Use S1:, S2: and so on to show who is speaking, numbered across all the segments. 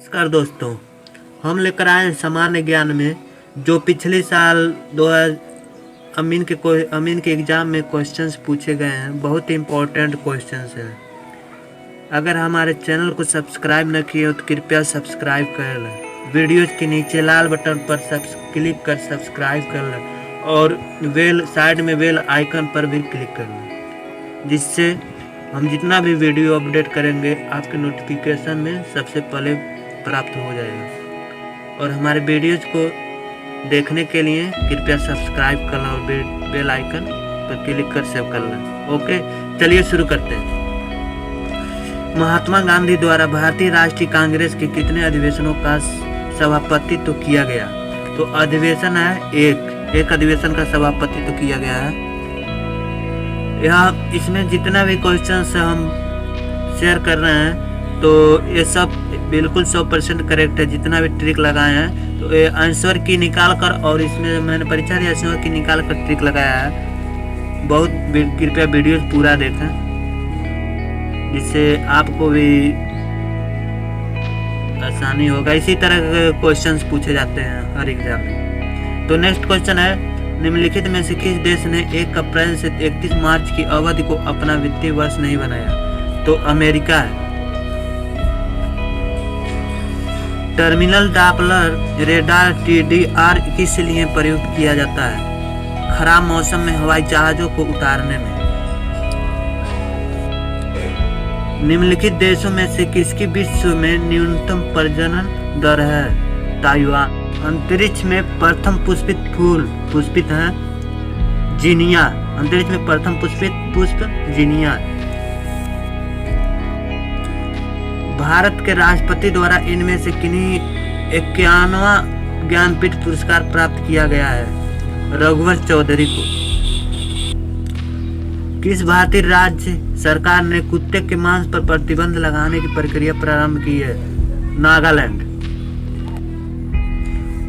S1: नमस्कार दोस्तों, हम लेकर आए हैं सामान्य ज्ञान में जो पिछले साल 2000 अमीन के एग्ज़ाम में क्वेश्चंस पूछे गए हैं। बहुत ही इम्पोर्टेंट क्वेश्चंस हैं। अगर हमारे चैनल को सब्सक्राइब न किए हो तो कृपया सब्सक्राइब कर लें। वीडियोज़ के नीचे लाल बटन पर क्लिक कर सब्सक्राइब कर लें और साइड में बेल आइकन पर भी क्लिक कर लें, जिससे हम जितना भी वीडियो अपडेट करेंगे आपके नोटिफिकेशन में सबसे पहले प्राप्त हो जाएगा। और हमारे वीडियोज को देखने के लिए कृपया सब्सक्राइब कर लें और बेल आइकन पर क्लिक कर सेव कर लें। ओके, चलिए शुरू करते हैं। महात्मा गांधी द्वारा भारतीय राष्ट्रीय कांग्रेस के कितने अधिवेशनों का सभापतित्व किया गया? तो अधिवेशन है एक अधिवेशन का सभापतित्व किया गया है। यहाँ इसमें जितना भी क्वेश्चंस हम शेयर कर रहे हैं तो ये सब बिल्कुल 100% करेक्ट है। जितना भी ट्रिक लगाए हैं तो ये आंसर की निकाल कर, और इसमें मैंने परीक्षा दी आंसर की निकाल कर ट्रिक लगाया है। बहुत कृपया वीडियो पूरा देखें, जिससे आपको भी आसानी होगा। इसी तरह के क्वेश्चंस पूछे जाते हैं हर एग्जाम में। तो नेक्स्ट क्वेश्चन है, निम्नलिखित में से किस देश ने 1 अप्रैल से 31 मार्च की अवधि को अपना वित्तीय वर्ष नहीं बनाया? तो अमेरिका है। टर्मिनल डॉपलर रेडार TDR किस लिए प्रयुक्त किया जाता है? खराब मौसम में हवाई जहाजों को उतारने में। निम्नलिखित देशों में से किसकी विश्व में न्यूनतम प्रजनन दर है? ताइवान। अंतरिक्ष में प्रथम पुष्पित है जीनिया। अंतरिक्ष में प्रथम पुष्प जीनिया। भारत के राष्ट्रपति द्वारा इनमें से किन्हीं 51वां ज्ञानपीठ पुरस्कार प्राप्त किया गया है? रघुवंश चौधरी को। किस भारतीय राज्य सरकार ने कुत्ते के मांस पर प्रतिबंध लगाने की प्रक्रिया प्रारंभ की है? नागालैंड।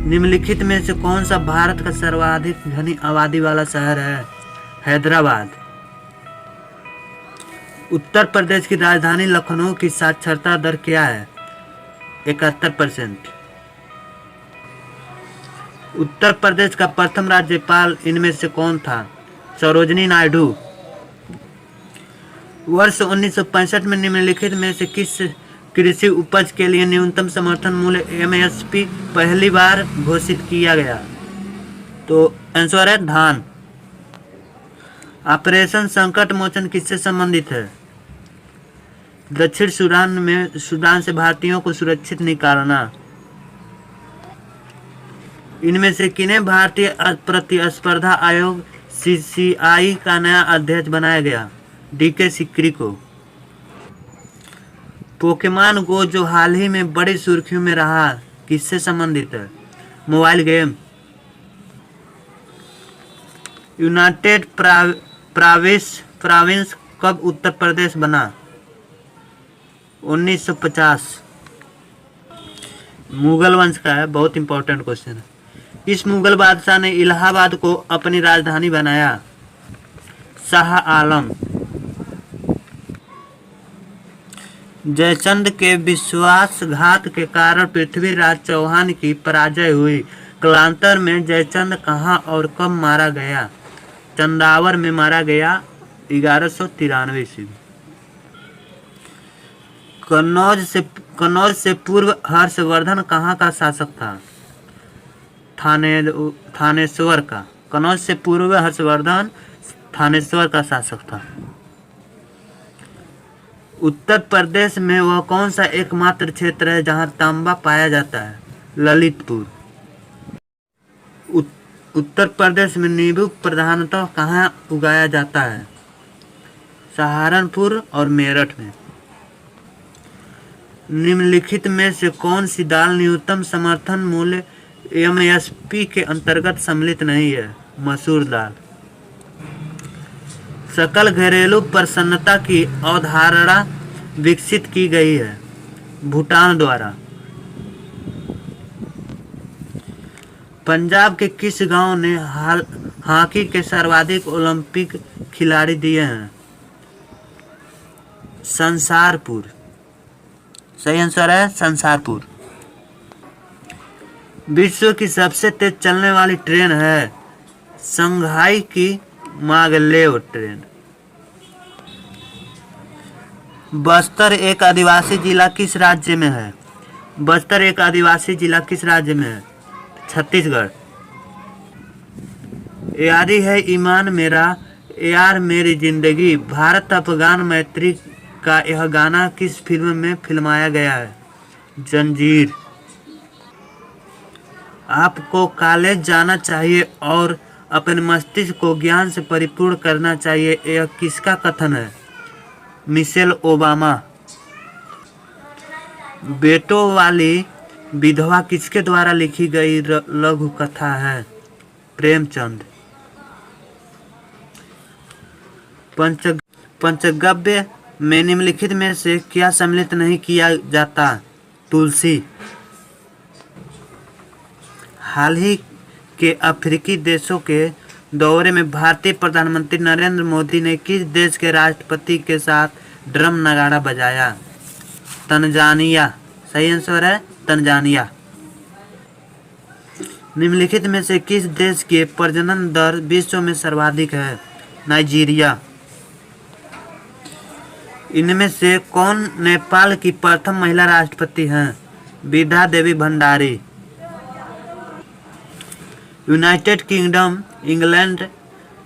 S1: निम्नलिखित में से कौन सा भारत का सर्वाधिक घनी आबादी वाला शहर है? हैदराबाद। उत्तर प्रदेश की राजधानी लखनऊ की साक्षरता दर क्या है? 71%। उत्तर प्रदेश का प्रथम राज्यपाल इनमें से कौन था? सरोजिनी नायडू। वर्ष 1965 में निम्नलिखित में से किस कृषि उपज के लिए न्यूनतम समर्थन मूल्य MSP पहली बार घोषित किया गया? तो आंसर है धान। ऑपरेशन संकट मोचन किससे संबंधित है? दक्षिण सूडान से भारतीयों को सुरक्षित निकालना। इनमें से किन्हें भारतीय प्रतिस्पर्धा आयोग CCI का नया अध्यक्ष बनाया गया? DK सिकरी को। पोकेमॉन गो जो हाल ही में बड़ी सुर्खियों में रहा, किससे संबंधित है? Mobile game. यूनाइटेड प्रोविंस कब उत्तर प्रदेश बना? 1950। मुगल वंश का है, बहुत इंपॉर्टेंट क्वेश्चन है। इस मुगल बादशाह ने इलाहाबाद को अपनी राजधानी बनाया? शाह आलम। जयचंद के विश्वासघात के कारण पृथ्वीराज चौहान की पराजय हुई। कालांतर में जयचंद कहाँ और कब मारा गया? चंदावर में मारा गया 1193 ईस्वी। कन्नौज से पूर्व हर्षवर्धन कहाँ का शासक था? थानेश्वर का। कन्नौज से पूर्व हर्षवर्धन थानेश्वर का शासक था। उत्तर प्रदेश में वह कौन सा एकमात्र क्षेत्र है जहां तांबा पाया जाता है? ललितपुर। उत्तर प्रदेश में नींबू प्रधानतः कहाँ उगाया जाता है? सहारनपुर और मेरठ में। निम्नलिखित में से कौन सी दाल न्यूनतम समर्थन मूल्य MSP के अंतर्गत सम्मिलित नहीं है? मसूर दाल। सकल घरेलू प्रसन्नता की अवधारणा विकसित की गई है? भूटान द्वारा। पंजाब के किस गांव ने हॉकी के सर्वाधिक ओलंपिक खिलाड़ी दिए हैं? संसारपुर। सही आंसर है संसारपुर। विश्व की सबसे तेज चलने वाली ट्रेन है शंघाई की मागलेव ट्रेन। बस्तर एक आदिवासी जिला किस राज्य में है? बस्तर एक आदिवासी जिला किस राज्य में है? छत्तीसगढ़। यारी है ईमान मेरा यार मेरी जिंदगी भारत अफगान मैत्री का यह गाना किस फिल्म में फिल्माया गया है? जंजीर। आपको कॉलेज जाना चाहिए और अपने मस्तिष्क को ज्ञान से परिपूर्ण करना चाहिए, यह किसका कथन है? Michelle Obama. बेटों वाली विधवा किसके द्वारा लिखी गई लघु कथा है? प्रेमचंद। पंचगव्य में निम्नलिखित में से क्या सम्मिलित नहीं किया जाता? तुलसी। हाल ही के अफ्रीकी देशों के दौरे में भारतीय प्रधानमंत्री नरेंद्र मोदी ने किस देश के राष्ट्रपति के साथ ड्रम नगाड़ा बजाया? तंजानिया। सही आंसर है तंजानिया। निम्नलिखित में से किस देश की प्रजनन दर विश्व में सर्वाधिक है? नाइजीरिया। इनमें से कौन नेपाल की प्रथम महिला राष्ट्रपति हैं? विद्या Devi Bhandari. United kingdom England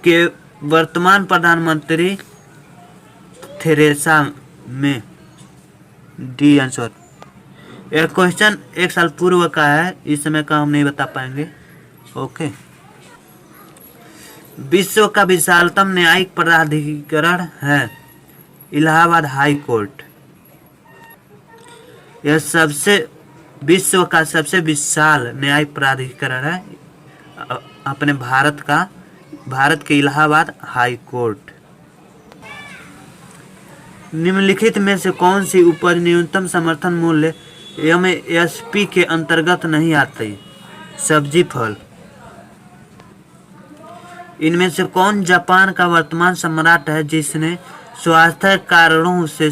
S1: के वर्तमान प्रधानमंत्री थेरेसा मे। D answer. यह क्वेश्चन एक साल पूर्व का है, इस समय का हम नहीं बता पाएंगे। ओके। विश्व का विशालतम न्यायिक प्राधिकरण है? Allahabad high court. यह विश्व का सबसे विशाल न्यायिक प्राधिकरण है अपने भारत के इलाहाबाद हाई कोर्ट। निम्नलिखित में से कौन सी उपज न्यूनतम समर्थन मूल्य एमएसपी के अंतर्गत नहीं आती? सब्जी फल। इनमें से कौन जापान का वर्तमान सम्राट है जिसने स्वास्थ्य कारणों से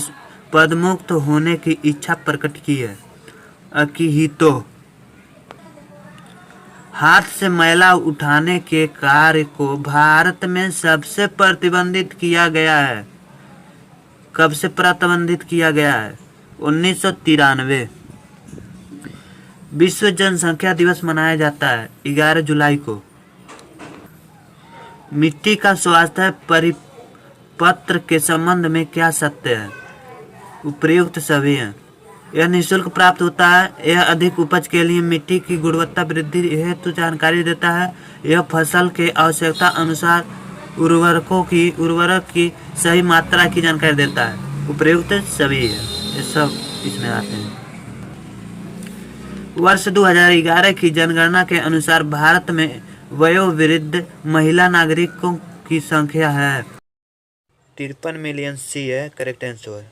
S1: पदमुक्त होने की इच्छा प्रकट की है? अकिहितो। हाथ से मैला उठाने के कार्य को भारत में सबसे प्रतिबंधित किया गया है? कब से प्रतिबंधित किया गया है? 1993। विश्व जनसंख्या दिवस मनाया जाता है 11 जुलाई को। मिट्टी का स्वास्थ्य परिपत्र के संबंध में क्या सत्य है? उपयुक्त सभी हैं। यह निःशुल्क प्राप्त होता है। यह अधिक उपज के लिए मिट्टी की गुणवत्ता वृद्धि हेतु जानकारी देता है। यह फसल के आवश्यकता अनुसार उर्वरक की सही मात्रा की जानकारी देता है। उपयुक्त सभी है, ये सब इसमें आते हैं। वर्ष 2011 की जनगणना के अनुसार भारत में वयोवृद्ध महिला नागरिकों की संख्या है 53 मिलियन। सी है करेक्ट आंसर।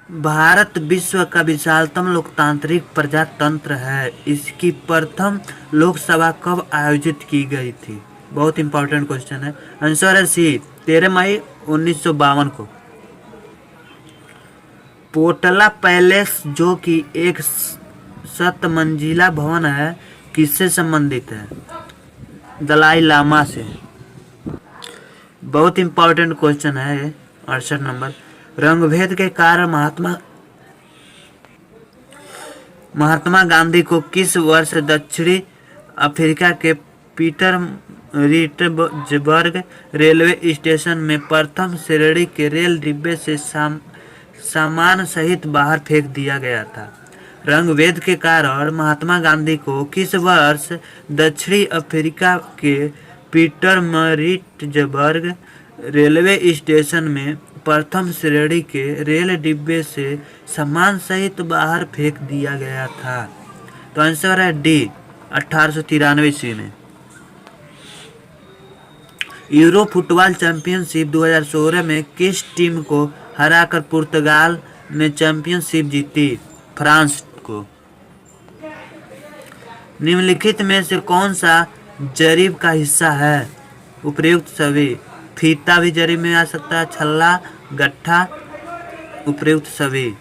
S1: भारत विश्व का विशालतम लोकतांत्रिक प्रजातंत्र है। इसकी प्रथम लोकसभा कब आयोजित की गई थी? बहुत इंपॉर्टेंट क्वेश्चन है। आंसर है सी 13 मई 1952 को। पोटला पैलेस जो कि एक 7 मंजिला भवन है किससे संबंधित है? दलाई लामा से। बहुत इंपॉर्टेंट क्वेश्चन है 68 नंबर। रंगभेद के कारण महात्मा गांधी को किस वर्ष दक्षिणी अफ्रीका के पीटरमारिट्जबर्ग रेलवे स्टेशन में प्रथम श्रेणी के रेल डिब्बे से सामान सहित बाहर फेंक दिया गया था? रंगभेद के कारण महात्मा गांधी को किस वर्ष दक्षिणी अफ्रीका के पीटरमारिट्जबर्ग रेलवे स्टेशन में प्रथम श्रेणी के रेल डिब्बे से सामान सहित बाहर फेंक दिया गया था? तो आंसर है डी 1893 ईस्वी में। यूरो फुटबॉल चैंपियनशिप 2016 में किस टीम को हराकर पुर्तगाल ने चैंपियनशिप जीती? फ्रांस को। निम्नलिखित में से कौन सा जरीब का हिस्सा है? उपयुक्त सभी। फीता भी जरीब में आ सकता है, छल्ला, गट्ठा, उपयुक्त सभी।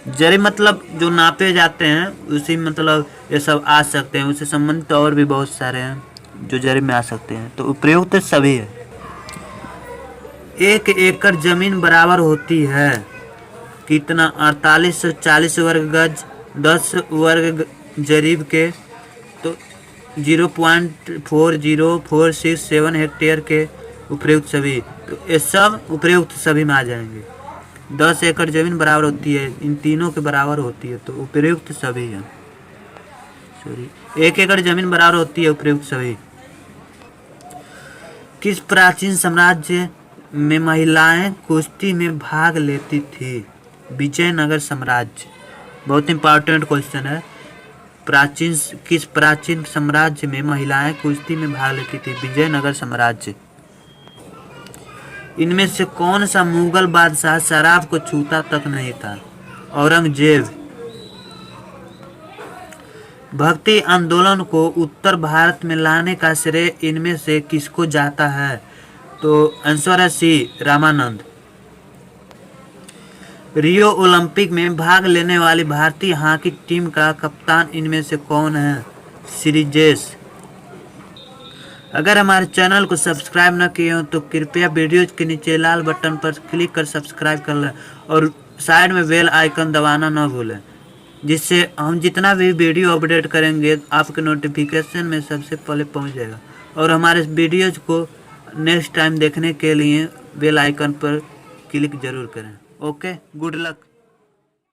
S1: जरी मतलब जो नापे जाते हैं उसी मतलब ये सब आ सकते हैं, उससे संबंधित और भी बहुत सारे हैं जो जरी में आ सकते हैं। तो उपयुक्त सभी है। 1 एकड़ जमीन बराबर होती है कितना? 4840 वर्ग गज, 10 वर्ग जरीब के, तो 0.4046 हेक्टेयर के उपयुक्त सभी। तो ये सब उपयुक्त सभी में आ जाएंगे। 10 एकड़ जमीन बराबर होती है, इन तीनों के बराबर होती है, तो उपयुक्त सभी है। सॉरी, 1 एकड़ जमीन बराबर होती है, उपयुक्त सभी। किस प्राचीन साम्राज्य में महिलाएं कुश्ती में भाग लेती थी? विजयनगर साम्राज्य। बहुत इंपॉर्टेंट क्वेश्चन है। किस प्राचीन साम्राज्य में महिलाएं कुश्ती में भाग लेती थी? विजयनगर साम्राज्य। इनमें से कौन सा मुगल बादशाह शराब को छूता तक नहीं था? औरंगजेब। भक्ति आंदोलन को उत्तर भारत में लाने का श्रेय इनमें से किसको जाता है? तो आंसर है सी, रामानंद। रियो ओलंपिक में भाग लेने वाली भारतीय हॉकी टीम का कप्तान इनमें से कौन है? श्रीजेश। अगर हमारे चैनल को सब्सक्राइब न किए हो तो कृपया वीडियो के नीचे लाल बटन पर क्लिक कर सब्सक्राइब कर लें और साइड में बेल आइकन दबाना न भूलें, जिससे हम जितना भी वीडियो अपडेट करेंगे आपके नोटिफिकेशन में सबसे पहले पहुंच जाएगा। और हमारे वीडियोज को नेक्स्ट टाइम देखने के लिए बेल आइकन पर क्लिक जरूर करें। Okay, good luck.